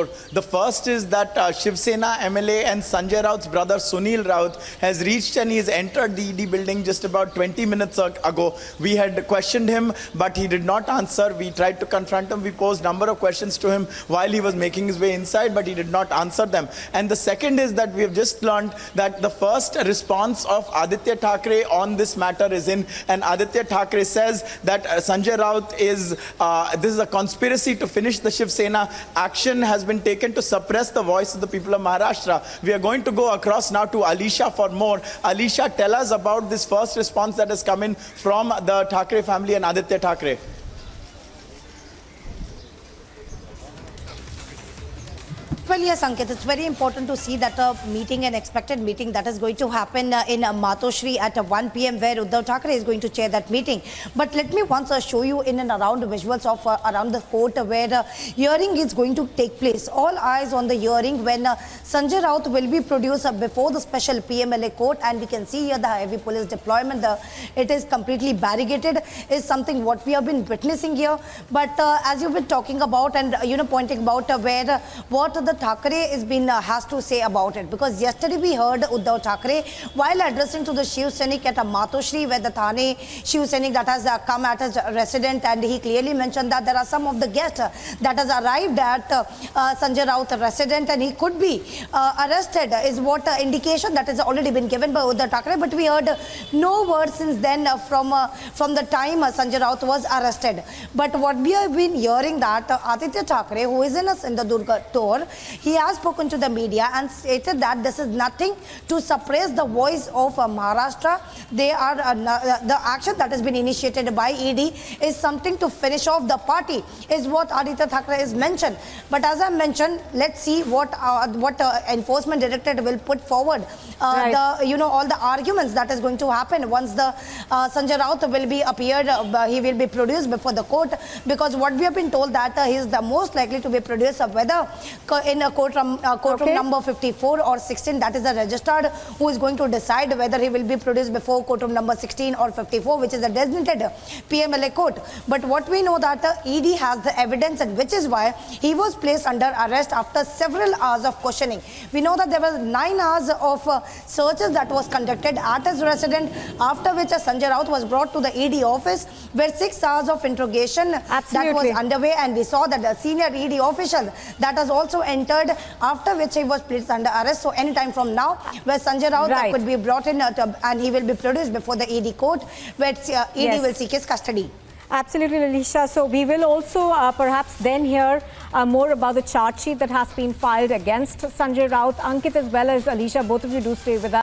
before. The first is that Shiv Sena MLA and Sanjay Raut's brother Sunil Raut has reached and he's entered the ED building just about 20 minutes ago. We had questioned him, but he did not answer. We tried to confront him. We posed a number of questions to him while he was making his way inside, but he did not answer them. And the second is that we have just learned that the first response of Aditya Thackeray on this matter is in, and Aditya Thackeray says that Sanjay Raut is, this is a conspiracy to finish the Shiv Sena. Action has been taken to suppress the voice of the people of Maharashtra. We are going to go across now to Alisha for more. Alisha, tell us about this first response that has come in from the Thackeray family and Aditya Thackeray. Well, yes, Ankit, it's very important to see that a meeting, an expected meeting that is going to happen in Matoshri at 1 p.m. where Uddhav Thackeray is going to chair that meeting. But let me once show you in and around visuals of around the court where hearing is going to take place. All eyes on the hearing when Sanjay Raut will be produced before the special PMLA court, and we can see here the heavy police deployment. It is completely barricaded, is something what we have been witnessing here. But as you've been talking about and pointing about where what the Thackeray has to say about it, because yesterday we heard Uddhav Thackeray while addressing to the Shiv Sainik at Matoshri, where the Thane Shiv Sainik that has come at his resident, and he clearly mentioned that there are some of the guests that has arrived at Sanjay Raut resident and he could be arrested, is what indication that has already been given by Uddhav Thackeray. But we heard no word since then from the time Sanjay Raut was arrested. But what we have been hearing that Aditya Thackeray, who is in a Sindhudurga tour, he has spoken to the media and stated that this is nothing to suppress the voice of Maharashtra. They are the action that has been initiated by ED is something to finish off the party, is what Aditya Thackeray has mentioned. But as I mentioned, let's see what enforcement directorate will put forward. Right. All the arguments that is going to happen once the Sanjay Raut will be appeared. He will be produced before the court, because what we have been told that he is the most likely to be produced whether in a courtroom number 54 or 16, that is the registrar who is going to decide whether he will be produced before courtroom number 16 or 54, which is a designated PMLA court. But what we know that ED has the evidence, and which is why he was placed under arrest after several hours of questioning. We know that there were 9 hours of searches that was conducted at his residence, after which Sanjay Raut was brought to the ED office, where 6 hours of interrogation that was underway, and we saw that the senior ED official that has also entered, after which he was placed under arrest. So anytime from now, where Sanjay Raut could be brought in and he will be produced before the ED court, where ED will seek his custody. Absolutely, Alisha. So we will also perhaps then hear more about the charge sheet that has been filed against Sanjay Raut. Ankit as well as Alisha, both of you do stay with us.